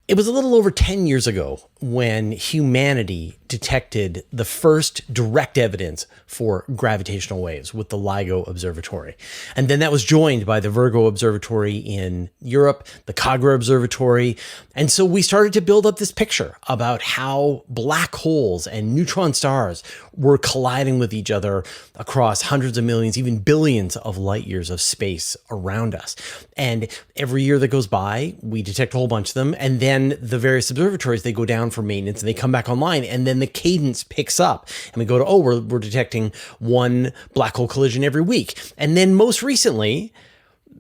It was a little over 10 years ago when humanity detected the first direct evidence for gravitational waves with the LIGO observatory. And then that was joined by the Virgo Observatory in Europe, the Kagra Observatory. And so we started to build up this picture about how black holes and neutron stars were colliding with each other across hundreds of millions, even billions of light years of space around us. And every year that goes by, we detect a whole bunch of them. And then the various observatories, they go down for maintenance and they come back online. And then the cadence picks up and we go to, we're detecting one black hole collision every week. And then most recently,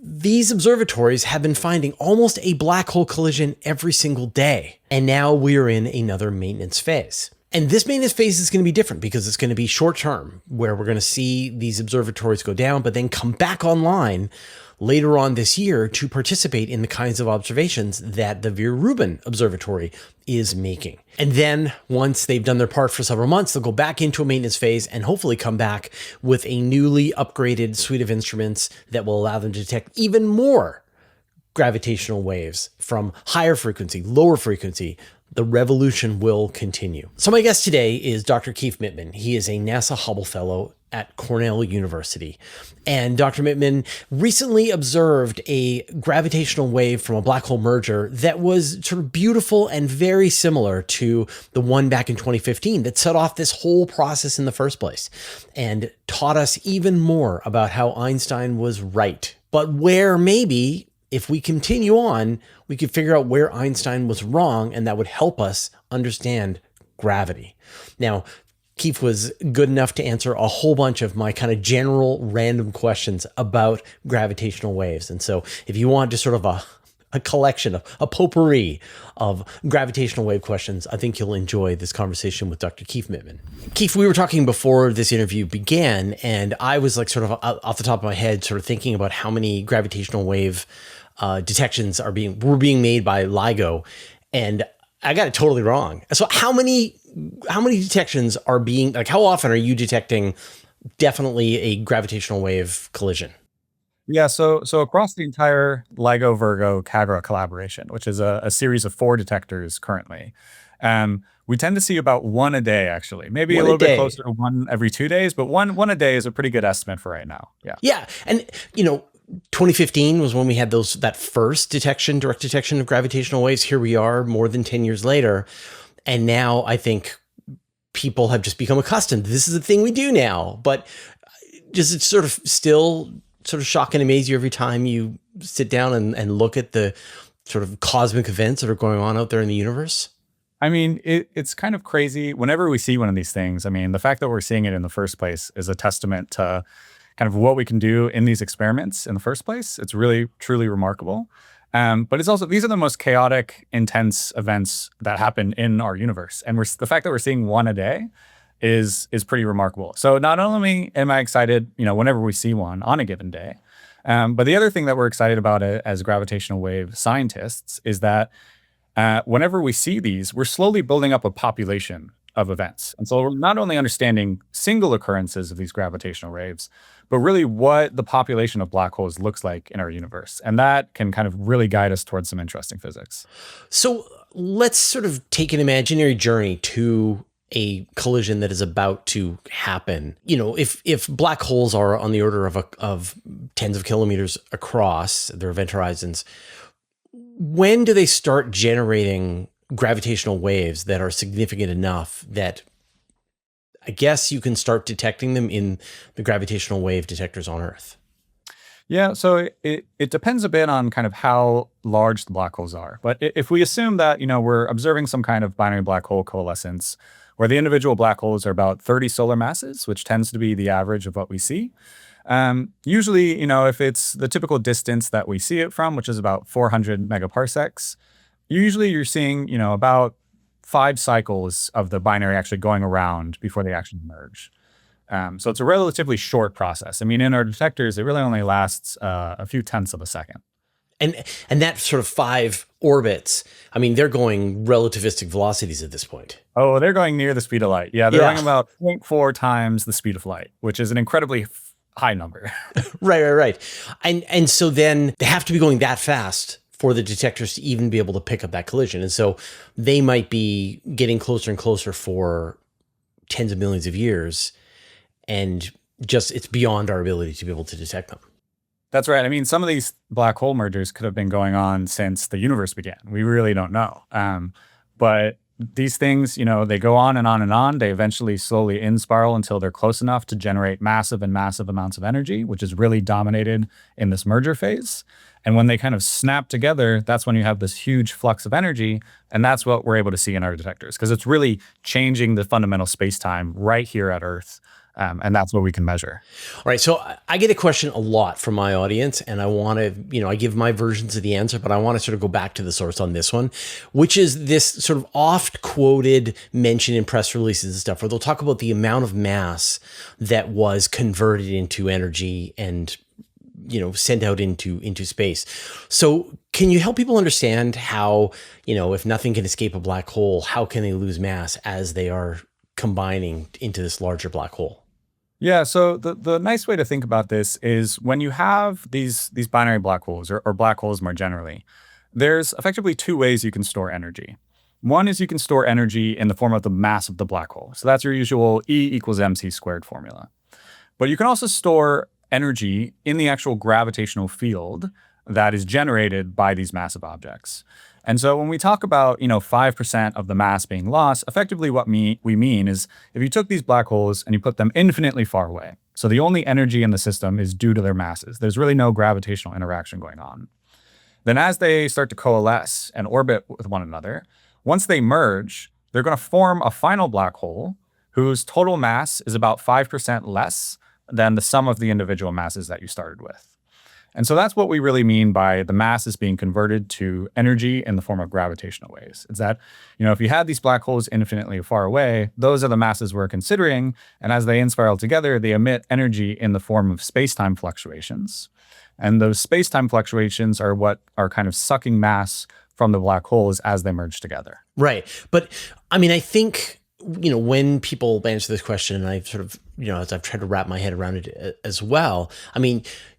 these observatories have been finding almost a black hole collision every single day. And now we're in another maintenance phase. And this maintenance phase is going to be different because it's going to be short term, where we're going to see these observatories go down, but then come back online later on this year to participate in the kinds of observations that the Vera Rubin Observatory is making. And then once they've done their part for several months, they'll go back into a maintenance phase and hopefully come back with a newly upgraded suite of instruments that will allow them to detect even more gravitational waves from higher frequency, lower frequency. The revolution will continue. So my guest today is Dr. Keefe Mitman. He is a NASA Hubble Fellow at Cornell University. And Dr. Mitman recently observed a gravitational wave from a black hole merger that was sort of beautiful and very similar to the one back in 2015 that set off this whole process in the first place and taught us even more about how Einstein was right. But where maybe if we continue on, we could figure out where Einstein was wrong, and that would help us understand gravity. Now, Keefe was good enough to answer a whole bunch of my kind of general random questions about gravitational waves. And so if you want just sort of a collection of a potpourri of gravitational wave questions, I think you'll enjoy this conversation with Dr. Keefe Mitman. Keefe, we were talking before this interview began, and I was like sort of off the top of my head, sort of thinking about how many gravitational wave detections were being made by LIGO, and I got it totally wrong. So how many detections are being, like, how often are you detecting definitely a gravitational wave collision? Yeah, so across the entire LIGO Virgo Cagra collaboration, which is a series of 4 detectors currently, we tend to see about one a day, actually. Maybe a little bit closer to one every 2 days, but one a day is a pretty good estimate for right now. Yeah. Yeah, and 2015 was when we had that first direct detection of gravitational waves. Here we are more than 10 years later. And now I think people have just become accustomed. This is a thing we do now. But does it sort of still sort of shock and amaze you every time you sit down and look at the sort of cosmic events that are going on out there in the universe? I mean, it's kind of crazy. Whenever we see one of these things, I mean, the fact that we're seeing it in the first place is a testament to kind of what we can do in these experiments in the first place. It's really, truly remarkable. But it's also, these are the most chaotic, intense events that happen in our universe. And the fact that we're seeing one a day is pretty remarkable. So not only am I excited, whenever we see one on a given day, but the other thing that we're excited about as gravitational wave scientists is that whenever we see these, we're slowly building up a population of events. And so we're not only understanding single occurrences of these gravitational waves, but really what the population of black holes looks like in our universe. And that can kind of really guide us towards some interesting physics. So let's sort of take an imaginary journey to a collision that is about to happen. If black holes are on the order of tens of kilometers across their event horizons, when do they start generating gravitational waves that are significant enough that I guess you can start detecting them in the gravitational wave detectors on Earth? Yeah, so it depends a bit on kind of how large the black holes are. But if we assume that, we're observing some kind of binary black hole coalescence where the individual black holes are about 30 solar masses, which tends to be the average of what we see. Usually, if it's the typical distance that we see it from, which is about 400 megaparsecs, usually you're seeing, about 5 cycles of the binary actually going around before they actually merge. So it's a relatively short process. I mean, in our detectors, it really only lasts a few tenths of a second. And that sort of 5 orbits, I mean, they're going relativistic velocities at this point. Oh, they're going near the speed of light. Yeah, they're going about 0.4 times the speed of light, which is an incredibly high number. Right. And so then they have to be going that fast for the detectors to even be able to pick up that collision. And so they might be getting closer and closer for tens of millions of years, and just it's beyond our ability to be able to detect them. That's right. I mean, some of these black hole mergers could have been going on since the universe began. We really don't know. But these things, they go on and on and on. They eventually slowly in-spiral until they're close enough to generate massive and massive amounts of energy, which is really dominated in this merger phase. And when they kind of snap together, that's when you have this huge flux of energy. And that's what we're able to see in our detectors, because it's really changing the fundamental space-time right here at Earth. And that's what we can measure. All right. So I get a question a lot from my audience, and I want to, I give my versions of the answer, but I want to sort of go back to the source on this one, which is this sort of oft quoted mention in press releases and stuff, where they'll talk about the amount of mass that was converted into energy and, sent out into space. So can you help people understand how, if nothing can escape a black hole, how can they lose mass as they are combining into this larger black hole? Yeah, so the nice way to think about this is when you have these binary black holes or black holes more generally, there's effectively two ways you can store energy. One is you can store energy in the form of the mass of the black hole. So that's your usual E equals mc squared formula. But you can also store energy in the actual gravitational field that is generated by these massive objects. And so when we talk about, 5% of the mass being lost, effectively what we mean is if you took these black holes and you put them infinitely far away, so the only energy in the system is due to their masses, there's really no gravitational interaction going on. Then as they start to coalesce and orbit with one another, once they merge, they're going to form a final black hole whose total mass is about 5% less than the sum of the individual masses that you started with. And so that's what we really mean by the mass is being converted to energy in the form of gravitational waves. It's that, if you had these black holes infinitely far away, those are the masses we're considering. And as they in-spiral together, they emit energy in the form of space-time fluctuations. And those space-time fluctuations are what are kind of sucking mass from the black holes as they merge together. Right. But I think, when people answer this question, and I've sort of, as I've tried to wrap my head around it as well,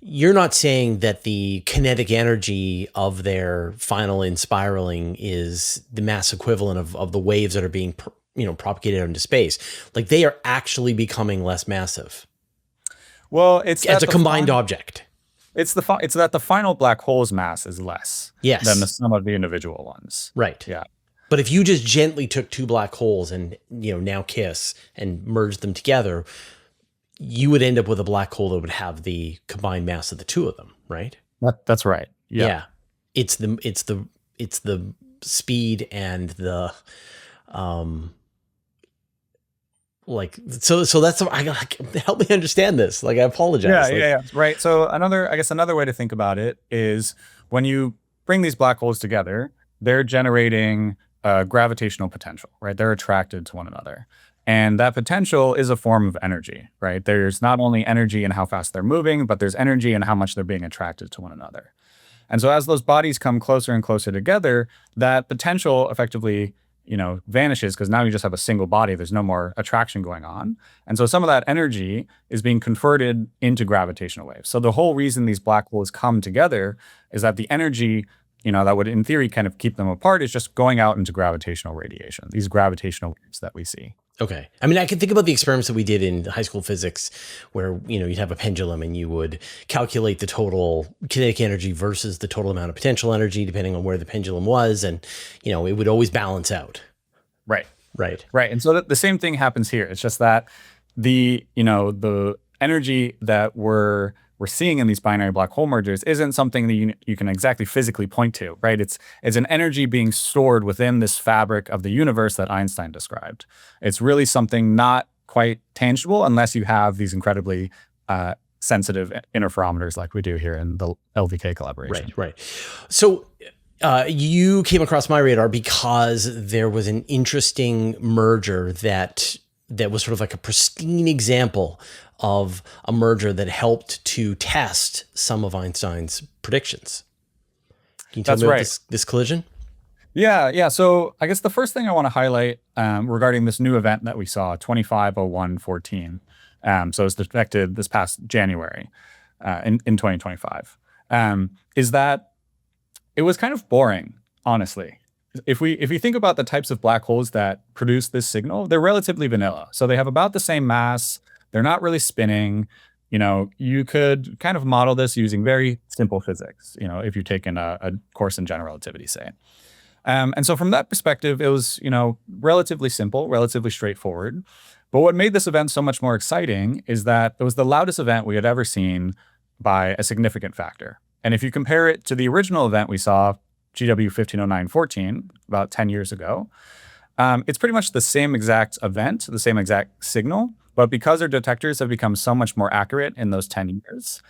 you're not saying that the kinetic energy of their final in-spiraling is the mass equivalent of the waves that are being, propagated into space. Like they are actually becoming less massive. Well, it's as a combined object. It's that the final black hole's mass is less than the sum of the individual ones. Right. Yeah. But if you just gently took two black holes and, now kiss and merged them together, you would end up with a black hole that would have the combined mass of the two of them, right? That's right. Yeah. It's the speed and the, so that's, help me understand this. I apologize. Yeah. Right. So another way to think about it is when you bring these black holes together, they're generating gravitational potential, right? They're attracted to one another. And that potential is a form of energy, right? There's not only energy in how fast they're moving, but there's energy in how much they're being attracted to one another. And so as those bodies come closer and closer together, that potential effectively, vanishes because now you just have a single body. There's no more attraction going on. And so some of that energy is being converted into gravitational waves. So the whole reason these black holes come together is that the energy that would in theory kind of keep them apart is just going out into gravitational radiation, these gravitational waves that we see. Okay. I can think about the experiments that we did in high school physics where, you'd have a pendulum and you would calculate the total kinetic energy versus the total amount of potential energy, depending on where the pendulum was. And, it would always balance out. Right. Right. Right. And so the same thing happens here. It's just that the energy that we're seeing in these binary black hole mergers isn't something that you can exactly physically point to, right? It's an energy being stored within this fabric of the universe that Einstein described. It's really something not quite tangible unless you have these incredibly sensitive interferometers like we do here in the LVK collaboration. Right. So you came across my radar because there was an interesting merger that was sort of like a pristine example of a merger that helped to test some of Einstein's predictions. Can you tell me about this collision? Yeah. So I guess the first thing I want to highlight regarding this new event that we saw, 250114, so it's detected this past January in 2025, is that it was kind of boring, honestly. If we think about the types of black holes that produce this signal, they're relatively vanilla. So they have about the same mass. They're not really spinning. You could kind of model this using very simple physics, if you've taken a course in general relativity, say. And so from that perspective, it was, relatively simple, relatively straightforward. But what made this event so much more exciting is that it was the loudest event we had ever seen by a significant factor. And if you compare it to the original event we saw, GW 150914, about 10 years ago, it's pretty much the same exact event, the same exact signal. But because our detectors have become so much more accurate in those 10 years,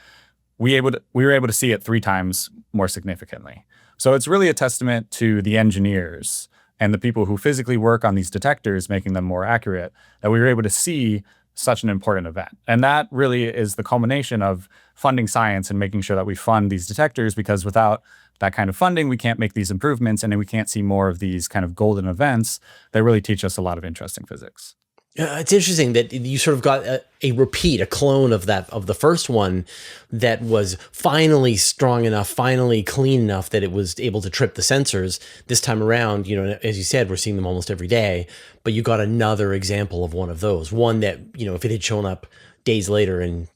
we were able to see it 3 times more significantly. So it's really a testament to the engineers and the people who physically work on these detectors, making them more accurate, that we were able to see such an important event. And that really is the culmination of funding science and making sure that we fund these detectors, because without that kind of funding, we can't make these improvements, and we can't see more of these kind of golden events that really teach us a lot of interesting physics. It's interesting that you sort of got a repeat, a clone of the first one that was finally strong enough, finally clean enough that it was able to trip the sensors. This time around, as you said, we're seeing them almost every day, but you got another example of one of those. One that, if it had shown up days later in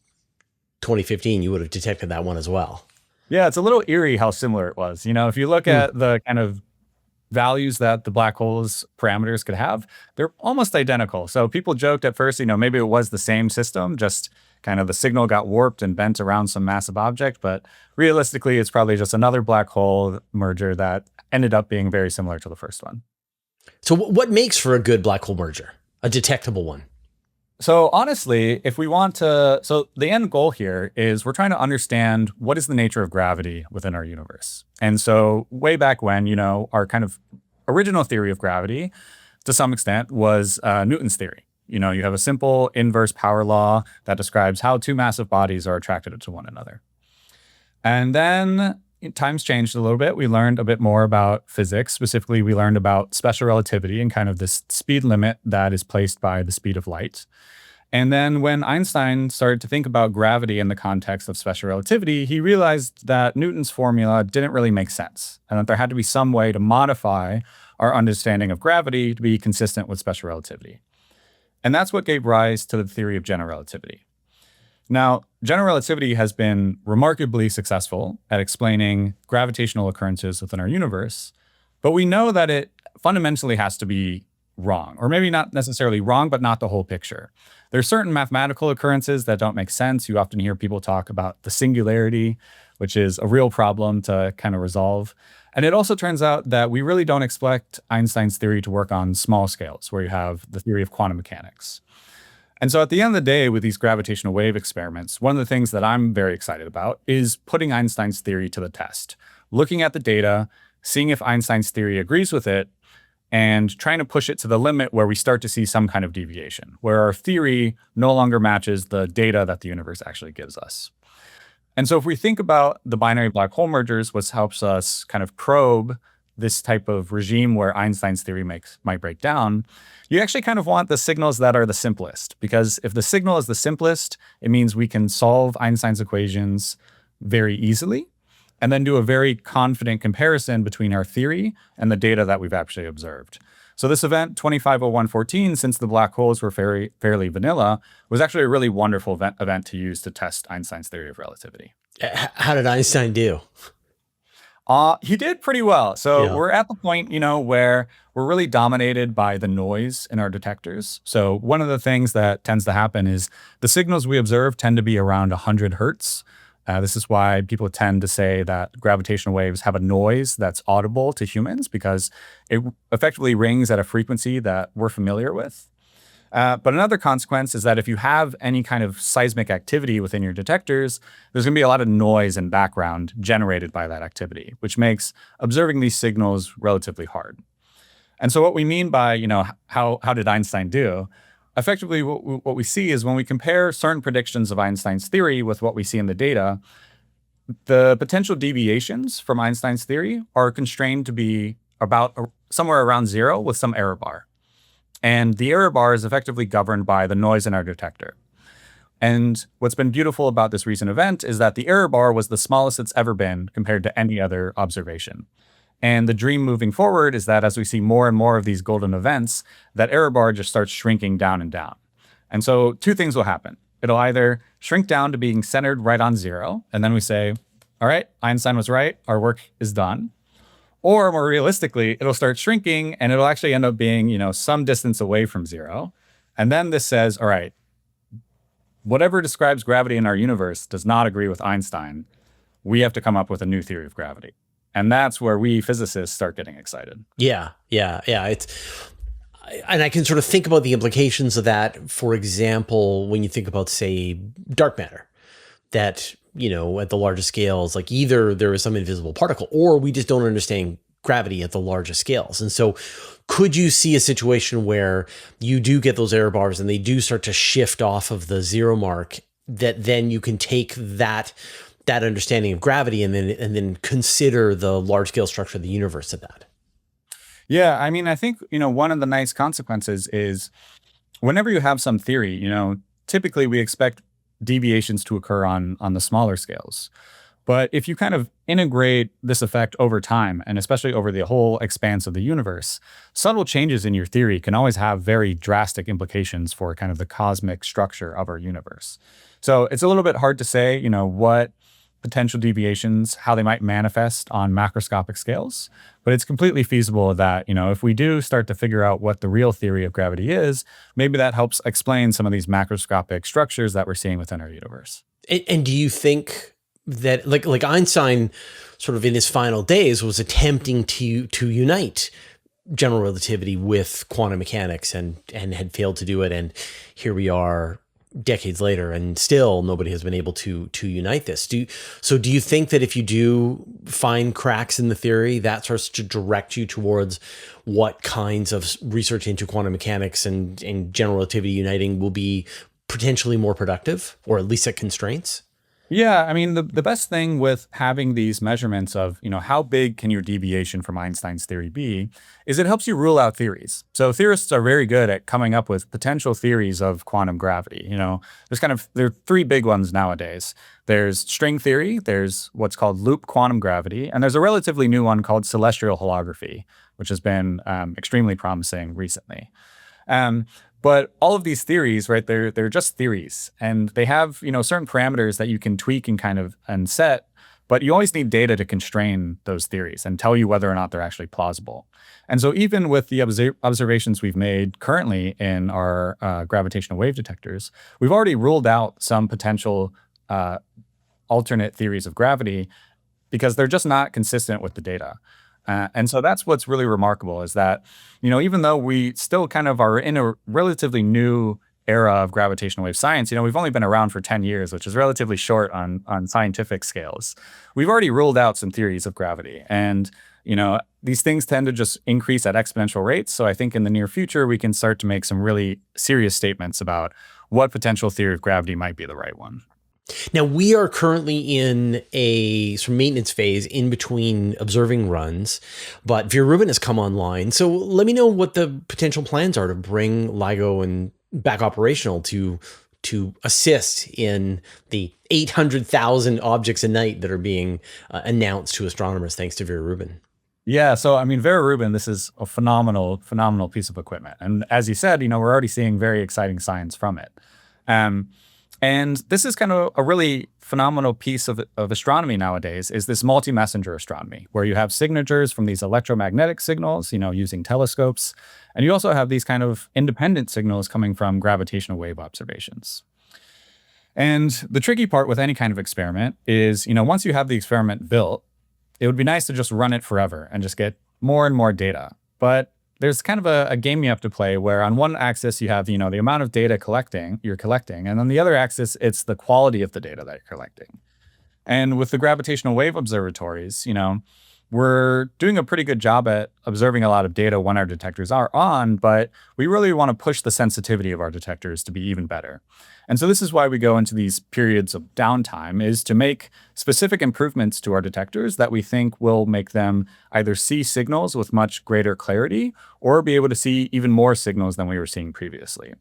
2015, you would have detected that one as well. Yeah, it's a little eerie how similar it was. If you look at the kind of values that the black hole's parameters could have, they're almost identical. So people joked at first, maybe it was the same system, just kind of the signal got warped and bent around some massive object. But realistically, it's probably just another black hole merger that ended up being very similar to the first one. So what makes for a good black hole merger, a detectable one? So honestly, so the end goal here is we're trying to understand what is the nature of gravity within our universe. And so way back when, our kind of original theory of gravity, to some extent, was Newton's theory. You have a simple inverse power law that describes how 2 massive bodies are attracted to one another. And then times changed a little bit. We learned a bit more about physics. Specifically, we learned about special relativity and kind of this speed limit that is placed by the speed of light. And then when Einstein started to think about gravity in the context of special relativity, he realized that Newton's formula didn't really make sense, and that there had to be some way to modify our understanding of gravity to be consistent with special relativity. And that's what gave rise to the theory of general relativity. Now, general relativity has been remarkably successful at explaining gravitational occurrences within our universe, but we know that it fundamentally has to be wrong, or maybe not necessarily wrong, but not the whole picture. There's certain mathematical occurrences that don't make sense. You often hear people talk about the singularity, which is a real problem to kind of resolve. And it also turns out that we really don't expect Einstein's theory to work on small scales, where you have the theory of quantum mechanics. And so at the end of the day, with these gravitational wave experiments, one of the things that I'm very excited about is putting Einstein's theory to the test, looking at the data, seeing if Einstein's theory agrees with it, and trying to push it to the limit where we start to see some kind of deviation, where our theory no longer matches the data that the universe actually gives us. And so if we think about the binary black hole mergers, what helps us kind of probe this type of regime where Einstein's theory might break down, you actually kind of want the signals that are the simplest, because if the signal is the simplest, it means we can solve Einstein's equations very easily, and then do a very confident comparison between our theory and the data that we've actually observed. So this event, 250114, since the black holes were fairly vanilla, was actually a really wonderful event to use to test Einstein's theory of relativity. How did Einstein do? He did pretty well. So we're at the point, where we're really dominated by the noise in our detectors. So one of the things that tends to happen is the signals we observe tend to be around 100 hertz. This is why people tend to say that gravitational waves have a noise that's audible to humans, because it effectively rings at a frequency that we're familiar with. But another consequence is that if you have any kind of seismic activity within your detectors, there's going to be a lot of noise and background generated by that activity, which makes observing these signals relatively hard. And so what we mean by, how did Einstein do? Effectively, what we see is when we compare certain predictions of Einstein's theory with what we see in the data, the potential deviations from Einstein's theory are constrained to be about somewhere around 0 with some error bar. And the error bar is effectively governed by the noise in our detector. And what's been beautiful about this recent event is that the error bar was the smallest it's ever been compared to any other observation. And the dream moving forward is that as we see more and more of these golden events, that error bar just starts shrinking down and down. And so two things will happen. It'll either shrink down to being centered right on zero, and then we say, all right, Einstein was right, our work is done. Or more realistically, it'll start shrinking and it'll actually end up being, some distance away from zero. And then this says, all right, whatever describes gravity in our universe does not agree with Einstein. We have to come up with a new theory of gravity. And that's where we physicists start getting excited. Yeah. And I can sort of think about the implications of that. For example, when you think about, say, dark matter, that, at the largest scales, like either there is some invisible particle or we just don't understand gravity at the largest scales. And so could you see a situation where you do get those error bars and they do start to shift off of the zero mark, that then you can take that understanding of gravity and then consider the large scale structure of the universe at that? Yeah, I mean, I think, one of the nice consequences is whenever you have some theory, typically we expect deviations to occur on the smaller scales. But if you kind of integrate this effect over time, and especially over the whole expanse of the universe, subtle changes in your theory can always have very drastic implications for kind of the cosmic structure of our universe. So it's a little bit hard to say, what potential deviations, how they might manifest on macroscopic scales. But it's completely feasible that, if we do start to figure out what the real theory of gravity is, maybe that helps explain some of these macroscopic structures that we're seeing within our universe. And do you think that like Einstein sort of in his final days was attempting to unite general relativity with quantum mechanics and had failed to do it. And here we are decades later, and still nobody has been able to unite this. Do you think that if you do find cracks in the theory, that starts to direct you towards what kinds of research into quantum mechanics and general relativity uniting will be potentially more productive, or at least set constraints? Yeah, I mean, the best thing with having these measurements of, how big can your deviation from Einstein's theory be, is it helps you rule out theories. So theorists are very good at coming up with potential theories of quantum gravity. There are three big ones nowadays. There's string theory, there's what's called loop quantum gravity, and there's a relatively new one called celestial holography, which has been extremely promising recently. But all of these theories, right, they're just theories, and they have, certain parameters that you can tweak and set, but you always need data to constrain those theories and tell you whether or not they're actually plausible. And so even with the observations we've made currently in our gravitational wave detectors, we've already ruled out some potential alternate theories of gravity because they're just not consistent with the data. And so that's what's really remarkable, is that, even though we still kind of are in a relatively new era of gravitational wave science, we've only been around for 10 years, which is relatively short on scientific scales. We've already ruled out some theories of gravity. And, these things tend to just increase at exponential rates. So I think in the near future, we can start to make some really serious statements about what potential theory of gravity might be the right one. Now, we are currently in a sort of maintenance phase in between observing runs, but Vera Rubin has come online. So let me know what the potential plans are to bring LIGO and back operational to assist in the 800,000 objects a night that are being announced to astronomers thanks to Vera Rubin. Yeah, so I mean, Vera Rubin, this is a phenomenal piece of equipment. And as you said, we're already seeing very exciting science from it. And this is kind of a really phenomenal piece of astronomy nowadays, is this multi-messenger astronomy, where you have signatures from these electromagnetic signals, using telescopes. And you also have these kind of independent signals coming from gravitational wave observations. And the tricky part with any kind of experiment is, once you have the experiment built, it would be nice to just run it forever and just get more and more data. But there's kind of a game you have to play, where on one axis you have, the amount of data you're collecting, and on the other axis, it's the quality of the data that you're collecting. And with the gravitational wave observatories, we're doing a pretty good job at observing a lot of data when our detectors are on, but we really want to push the sensitivity of our detectors to be even better. And so this is why we go into these periods of downtime, is to make specific improvements to our detectors that we think will make them either see signals with much greater clarity or be able to see even more signals than we were seeing previously.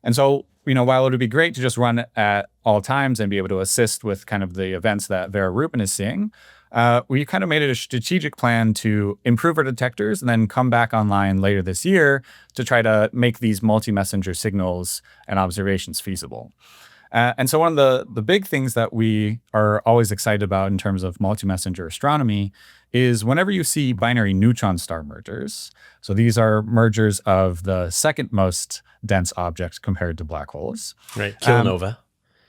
And so, while it would be great to just run at all times and be able to assist with kind of the events that Vera Rubin is seeing, we kind of made it a strategic plan to improve our detectors and then come back online later this year to try to make these multi-messenger signals and observations feasible. And so one of the big things that we are always excited about in terms of multi-messenger astronomy is whenever you see binary neutron star mergers. So these are mergers of the second most dense objects compared to black holes. Right, kilonova.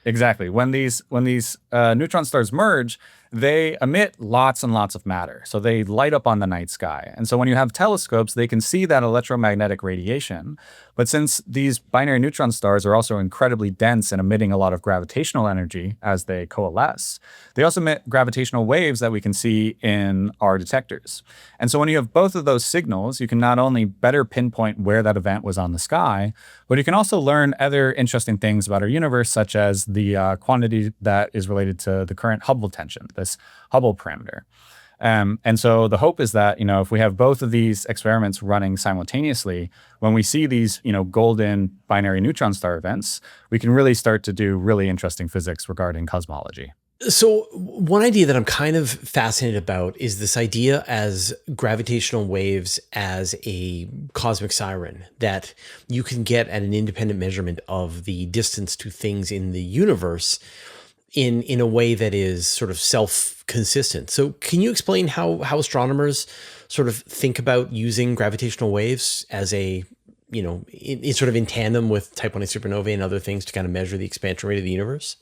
Exactly. When these neutron stars merge, they emit lots and lots of matter. So they light up on the night sky. And so when you have telescopes, they can see that electromagnetic radiation. But since these binary neutron stars are also incredibly dense and emitting a lot of gravitational energy as they coalesce, they also emit gravitational waves that we can see in our detectors. And so when you have both of those signals, you can not only better pinpoint where that event was on the sky, but you can also learn other interesting things about our universe, such as the quantity that is related to the current Hubble tension, this Hubble parameter. And so the hope is that, if we have both of these experiments running simultaneously, when we see these, golden binary neutron star events, we can really start to do really interesting physics regarding cosmology. So one idea that I'm kind of fascinated about is this idea as gravitational waves as a cosmic siren that you can get at an independent measurement of the distance to things in the universe in a way that is sort of self-consistent. So can you explain how astronomers sort of think about using gravitational waves as a, in sort of in tandem with Type 1a supernovae and other things to kind of measure the expansion rate of the universe?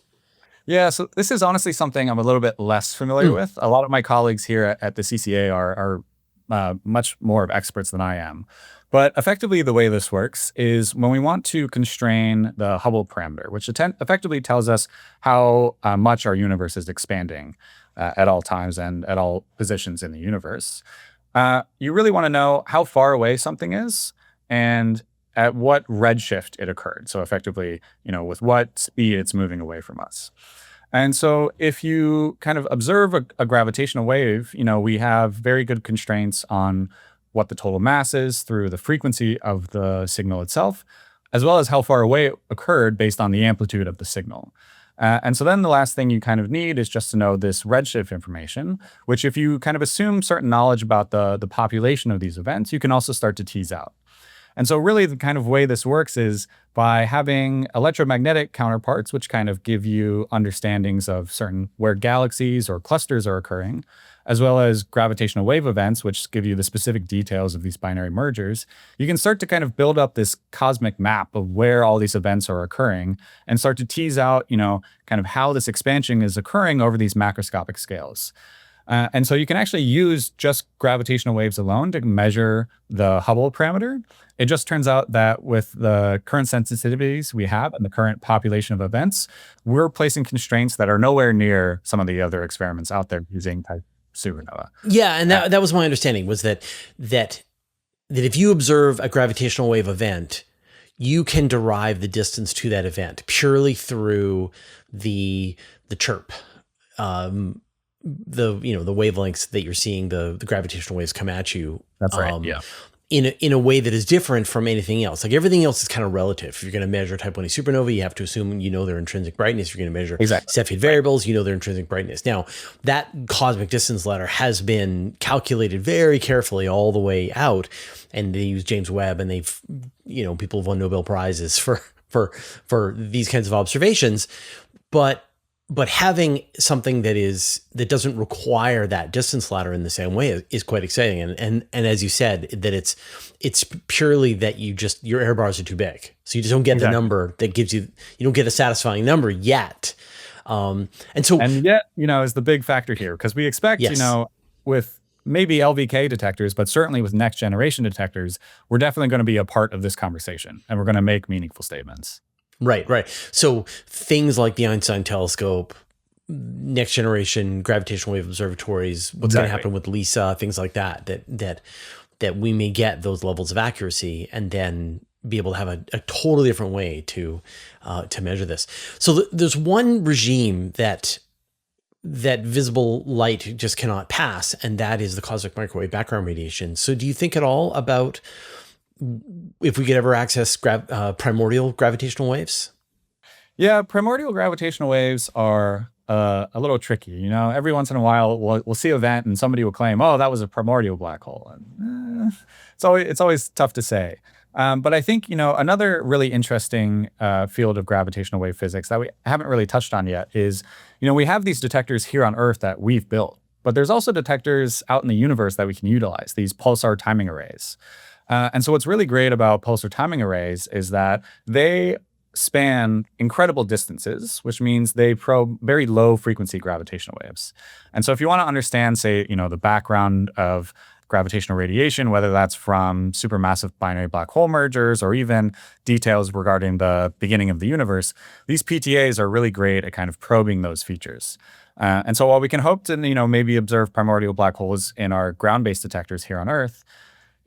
Yeah, so this is honestly something I'm a little bit less familiar with. A lot of my colleagues here at the CCA are much more of experts than I am. But effectively, the way this works is when we want to constrain the Hubble parameter, which effectively tells us how much our universe is expanding at all times and at all positions in the universe, you really want to know how far away something is and at what redshift it occurred. So effectively, with what speed it's moving away from us. And so if you kind of observe a gravitational wave, we have very good constraints on what the total mass is through the frequency of the signal itself, as well as how far away it occurred based on the amplitude of the signal. And so then the last thing you kind of need is just to know this redshift information, which if you kind of assume certain knowledge about the population of these events, you can also start to tease out. And so really the kind of way this works is by having electromagnetic counterparts, which kind of give you understandings of certain where galaxies or clusters are occurring, as well as gravitational wave events, which give you the specific details of these binary mergers. You can start to kind of build up this cosmic map of where all these events are occurring and start to tease out, kind of how this expansion is occurring over these macroscopic scales. And so you can actually use just gravitational waves alone to measure the Hubble parameter. It just turns out that with the current sensitivities we have and the current population of events, we're placing constraints that are nowhere near some of the other experiments out there using type supernova. Yeah, and that was my understanding, was that if you observe a gravitational wave event, you can derive the distance to that event purely through the chirp. The wavelengths that you're seeing the gravitational waves come at you. That's right. Yeah. In a way that is different from anything else. Like everything else is kind of relative. If you're going to measure Type 1a supernova, you have to assume their intrinsic brightness. If you're going to measure Cepheid variables, their intrinsic brightness. Now, that cosmic distance ladder has been calculated very carefully all the way out, and they use James Webb, and they've people have won Nobel Prizes for these kinds of observations, but having something that doesn't require that distance ladder in the same way is quite exciting. And as you said, that it's purely that your error bars are too big. So you just don't get the number that gives you don't get a satisfying number yet. And yet, is the big factor here, because we expect, with maybe LVK detectors, but certainly with next generation detectors, we're definitely going to be a part of this conversation and we're going to make meaningful statements. Right. So things like the Einstein telescope, next generation gravitational wave observatories, what's going to happen with LISA, things like that we may get those levels of accuracy and then be able to have a totally different way to measure this. So there's one regime that visible light just cannot pass, and that is the cosmic microwave background radiation. So do you think at all about if we could ever access primordial gravitational waves? Yeah, primordial gravitational waves are a little tricky. You know, every once in a while we'll see an event and somebody will claim, "Oh, that was a primordial black hole." And, it's always tough to say. But I think, you know, another really interesting field of gravitational wave physics that we haven't really touched on yet is, you know, we have these detectors here on Earth that we've built, but there's also detectors out in the universe that we can utilize, these pulsar timing arrays. And so what's really great about pulsar timing arrays is that they span incredible distances, which means they probe very low frequency gravitational waves. And so if you want to understand, say, you know, the background of gravitational radiation, whether that's from supermassive binary black hole mergers or even details regarding the beginning of the universe, these PTAs are really great at kind of probing those features. And so while we can hope to, you know, maybe observe primordial black holes in our ground-based detectors here on Earth,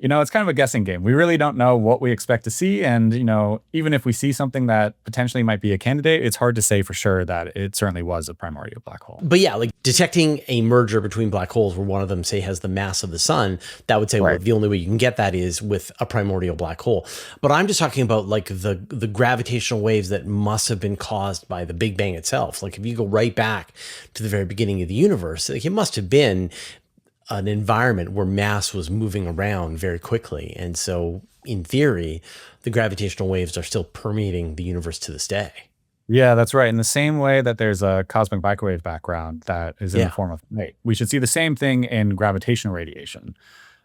you know, it's kind of a guessing game. We really don't know what we expect to see. And, you know, even if we see something that potentially might be a candidate, it's hard to say for sure that it certainly was a primordial black hole. But yeah, like detecting a merger between black holes where one of them, say, has the mass of the sun, that would say, well, the only way you can get that is with a primordial black hole. But I'm just talking about like the gravitational waves that must have been caused by the Big Bang itself. Like if you go right back to the very beginning of the universe, like it must have been an environment where mass was moving around very quickly. And so in theory, the gravitational waves are still permeating the universe to this day. Yeah, that's right. In the same way that there's a cosmic microwave background that is in the form of light, we should see the same thing in gravitational radiation.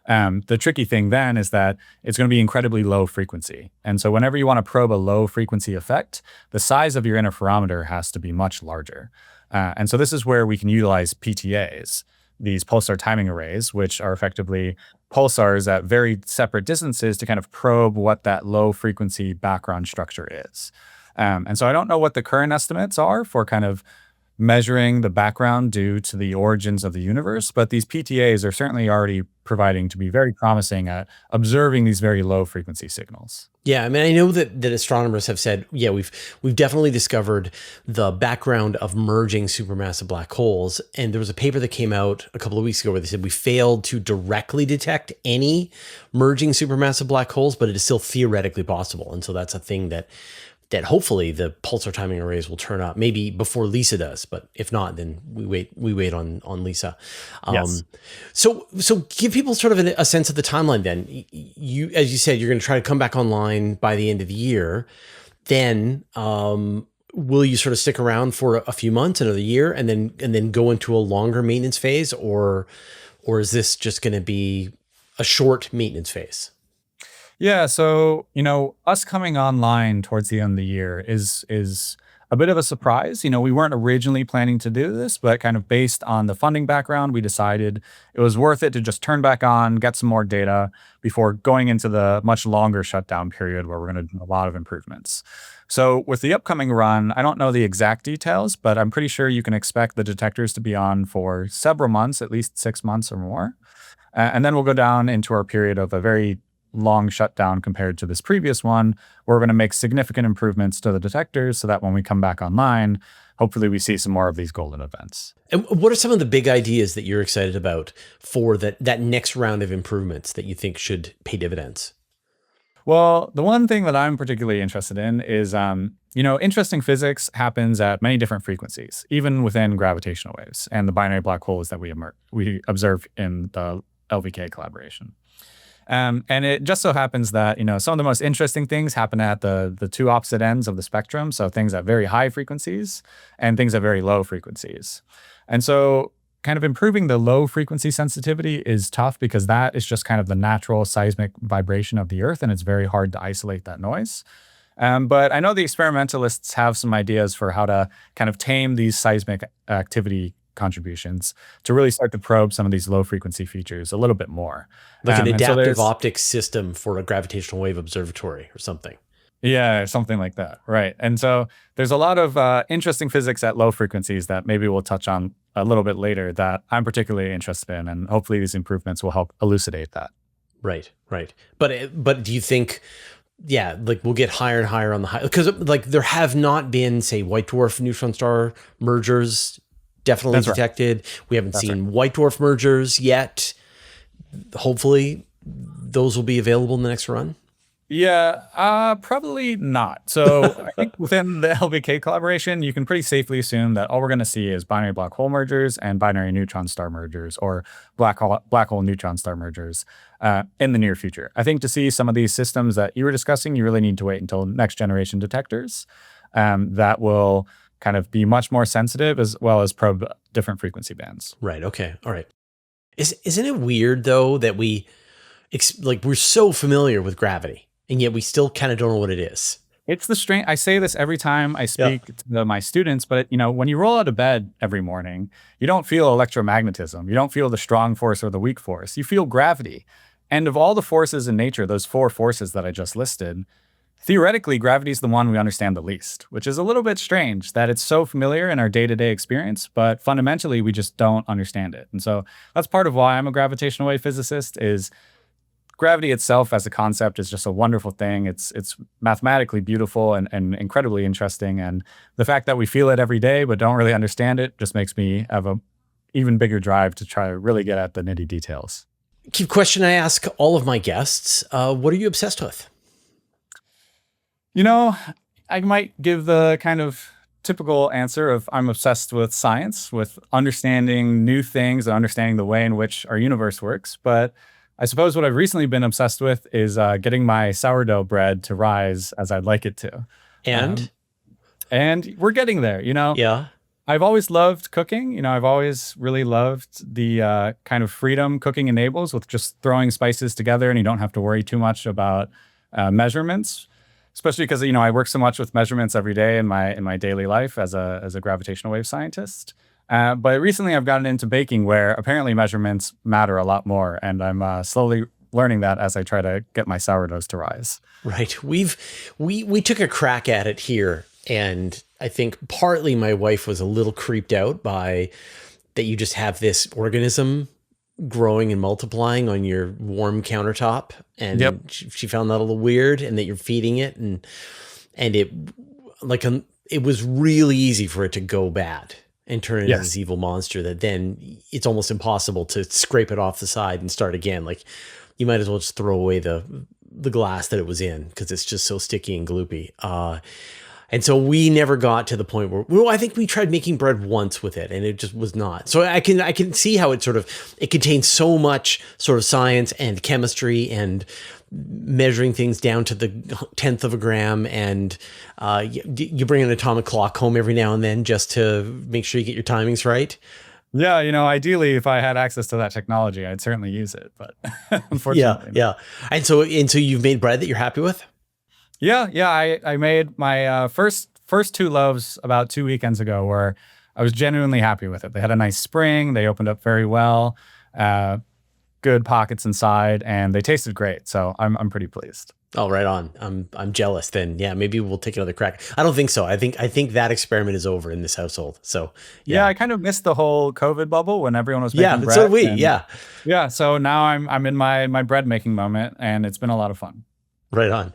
The tricky thing then is that it's going to be incredibly low frequency. And so whenever you want to probe a low frequency effect, the size of your interferometer has to be much larger. And so this is where we can utilize PTAs, these pulsar timing arrays, which are effectively pulsars at very separate distances to kind of probe what that low frequency background structure is. And so I don't know what the current estimates are for kind of measuring the background due to the origins of the universe, but these PTAs are certainly already proving to be very promising at observing these very low frequency signals. Yeah, I mean, I know that astronomers have said, yeah, we've definitely discovered the background of merging supermassive black holes. And there was a paper that came out a couple of weeks ago where they said we failed to directly detect any merging supermassive black holes, but it is still theoretically possible. And so that's a thing that hopefully the pulsar timing arrays will turn up, maybe before LISA does, but if not, then we wait on LISA. Yes. So give people sort of a sense of the timeline then. You, as you said, you're going to try to come back online by the end of the year. Then will you sort of stick around for a few months, another year, and then go into a longer maintenance phase, or is this just going to be a short maintenance phase? Yeah, so, you know, us coming online towards the end of the year is a bit of a surprise. You know, we weren't originally planning to do this, but kind of based on the funding background, we decided it was worth it to just turn back on, get some more data before going into the much longer shutdown period where we're going to do a lot of improvements. So with the upcoming run, I don't know the exact details, but I'm pretty sure you can expect the detectors to be on for several months, at least 6 months or more. And then we'll go down into our period of a very long shutdown compared to this previous one, where we're going to make significant improvements to the detectors so that when we come back online, hopefully we see some more of these golden events. And what are some of the big ideas that you're excited about for that next round of improvements that you think should pay dividends? Well, the one thing that I'm particularly interested in is, you know, interesting physics happens at many different frequencies, even within gravitational waves and the binary black holes that we observe in the LVK collaboration. And it just so happens that, you know, some of the most interesting things happen at the two opposite ends of the spectrum. So things at very high frequencies and things at very low frequencies. And so kind of improving the low frequency sensitivity is tough because that is just kind of the natural seismic vibration of the Earth, and it's very hard to isolate that noise. But I know the experimentalists have some ideas for how to kind of tame these seismic activity contributions to really start to probe some of these low frequency features a little bit more. Like an adaptive optics system for a gravitational wave observatory or something. Yeah, something like that. Right. And so there's a lot of interesting physics at low frequencies that maybe we'll touch on a little bit later that I'm particularly interested in. And hopefully these improvements will help elucidate that. Right. But do you think, yeah, like we'll get higher and higher on the high, because like there have not been, say, white dwarf neutron star mergers definitely detected. Right. We haven't seen white dwarf mergers yet. Hopefully those will be available in the next run. Yeah, probably not. So I think within the LBK collaboration, you can pretty safely assume that all we're going to see is binary black hole mergers and binary neutron star mergers, or black hole neutron star mergers in the near future. I think to see some of these systems that you were discussing, you really need to wait until next generation detectors that will kind of be much more sensitive as well as probe different frequency bands. Right. Okay. All right. Isn't it weird though that we're so familiar with gravity and yet we still kind of don't know what it is? It's the strange. I say this every time I Yeah. speak to my students, but when you roll out of bed every morning, you don't feel electromagnetism. You don't feel the strong force or the weak force. You feel gravity. And of all the forces in nature, those four forces that I just listed, theoretically, gravity is the one we understand the least, which is a little bit strange that it's so familiar in our day-to-day experience, but fundamentally, we just don't understand it. And so that's part of why I'm a gravitational wave physicist is gravity itself as a concept is just a wonderful thing. It's mathematically beautiful and incredibly interesting. And the fact that we feel it every day but don't really understand it just makes me have a even bigger drive to try to really get at the nitty details. Keep question I ask all of my guests. What are you obsessed with? I might give the kind of typical answer of I'm obsessed with science, with understanding new things and understanding the way in which our universe works. But I suppose what I've recently been obsessed with is getting my sourdough bread to rise as I'd like it to. And And we're getting there, yeah. I've always loved cooking. I've always really loved the kind of freedom cooking enables with just throwing spices together and you don't have to worry too much about measurements, especially because, I work so much with measurements every day in my daily life as a gravitational wave scientist. But recently I've gotten into baking where apparently measurements matter a lot more. And I'm slowly learning that as I try to get my sourdoughs to rise. Right. We took a crack at it here. And I think partly my wife was a little creeped out by that you just have this organism growing and multiplying on your warm countertop. And Yep. she found that a little weird and that you're feeding it. And it was really easy for it to go bad and turn into Yes. this evil monster that then it's almost impossible to scrape it off the side and start again. Like you might as well just throw away the glass that it was in because it's just so sticky and gloopy. And so we never got to the point where, I think we tried making bread once with it and it just was not. So I can see how it contains so much sort of science and chemistry and measuring things down to the 10th of a gram. And you bring an atomic clock home every now and then just to make sure you get your timings right. Yeah, ideally, if I had access to that technology, I'd certainly use it. But unfortunately, Yeah. And so you've made bread that you're happy with? Yeah. I made my first two loaves about 2 weekends ago where I was genuinely happy with it. They had a nice spring. They opened up very well, good pockets inside, and they tasted great. So I'm pretty pleased. Oh, right on. I'm jealous then. Yeah, maybe we'll take another crack. I don't think so. I think that experiment is over in this household. So yeah, I kind of missed the whole COVID bubble when everyone was making bread. So did we. And, yeah. Yeah. So now I'm in my bread making moment, and it's been a lot of fun. Right on.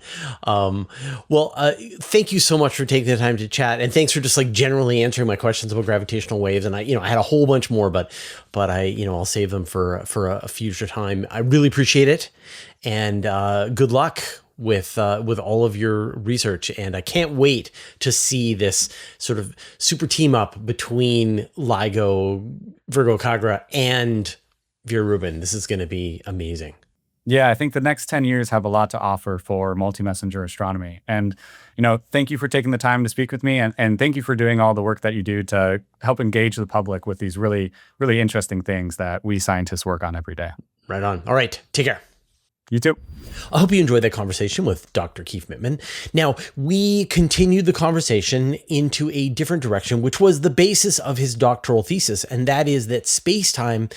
Thank you so much for taking the time to chat, and thanks for just like generally answering my questions about gravitational waves. And I had a whole bunch more, but I'll save them for a future time. I really appreciate it, and good luck with all of your research. And I can't wait to see this sort of super team up between LIGO, Virgo Kagra, and Vera Rubin. This is going to be amazing. Yeah, I think the next 10 years have a lot to offer for multi-messenger astronomy. And, thank you for taking the time to speak with me. And thank you for doing all the work that you do to help engage the public with these really, really interesting things that we scientists work on every day. Right on. All right. Take care. You too. I hope you enjoyed that conversation with Dr. Keefe Mitman. Now, we continued the conversation into a different direction, which was the basis of his doctoral thesis, and that is that space-time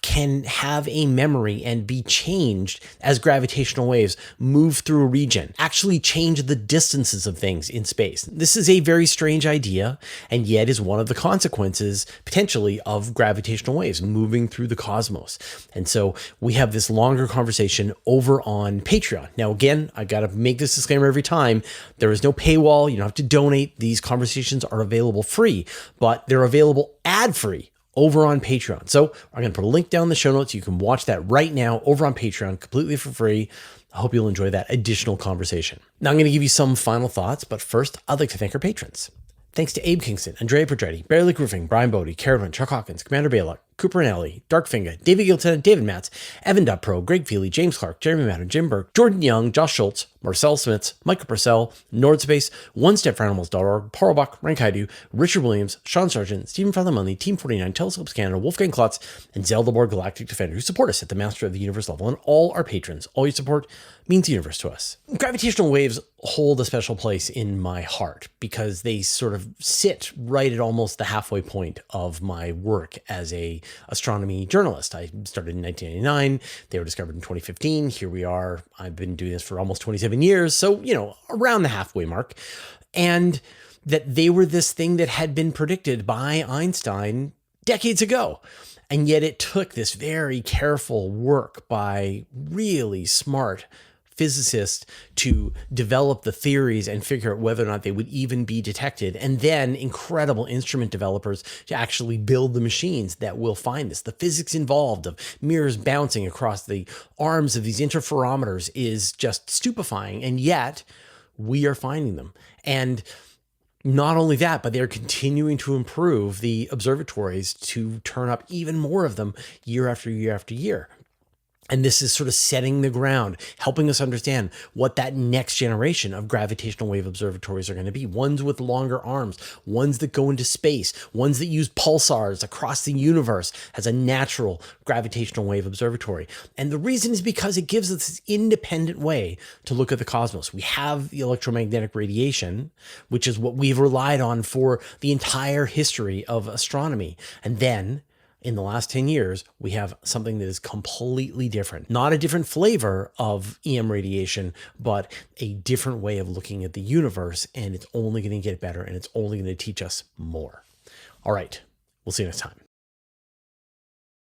can have a memory and be changed as gravitational waves move through a region, actually change the distances of things in space. This is a very strange idea, and yet is one of the consequences, potentially, of gravitational waves moving through the cosmos. And so we have this longer conversation over on Patreon. Now, again, I got to make this disclaimer every time. There is no paywall. You don't have to donate. These conversations are available free, but they're available ad-free over on Patreon. So I'm going to put a link down in the show notes. You can watch that right now over on Patreon, completely for free. I hope you'll enjoy that additional conversation. Now I'm going to give you some final thoughts, but first I'd like to thank our patrons. Thanks to Abe Kingston, Andrea Pedretti, Barry Lake Roofing, Brian Bodie, Carolyn, Chuck Hawkins, Commander Baylock, Cooper Nelly, Darkfinger, David Gilton, David Matz, Evan.pro, Greg Feely, James Clark, Jeremy Madden, Jim Burke, Jordan Young, Josh Schultz, Marcel Smits, Michael Purcell, Nordspace, OneStepForAnimals.org, Paul Bach, Rank Haidu, Richard Williams, Sean Sargent, Stephen Father Team 49, Telescopes Canada, Wolfgang Klotz, and Zelda Borg Galactic Defender, who support us at the Master of the Universe level, and all our patrons. All your support means the universe to us. Gravitational waves hold a special place in my heart because they sort of sit right at almost the halfway point of my work as a astronomy journalist. I started in 1999. They were discovered in 2015. Here we are. I've been doing this for almost 27 years. So, around the halfway mark. And that they were this thing that had been predicted by Einstein decades ago. And yet it took this very careful work by really smart physicists to develop the theories and figure out whether or not they would even be detected, and then incredible instrument developers to actually build the machines that will find this. The physics involved of mirrors bouncing across the arms of these interferometers is just stupefying, and yet we are finding them. And not only that, but they're continuing to improve the observatories to turn up even more of them year after year after year. And this is sort of setting the ground, helping us understand what that next generation of gravitational wave observatories are going to be. Ones with longer arms, ones that go into space, ones that use pulsars across the universe as a natural gravitational wave observatory. And the reason is because it gives us this independent way to look at the cosmos. We have the electromagnetic radiation, which is what we've relied on for the entire history of astronomy. And then in the last 10 years, we have something that is completely different. Not a different flavor of EM radiation, but a different way of looking at the universe. And it's only going to get better, and it's only going to teach us more. All right. We'll see you next time.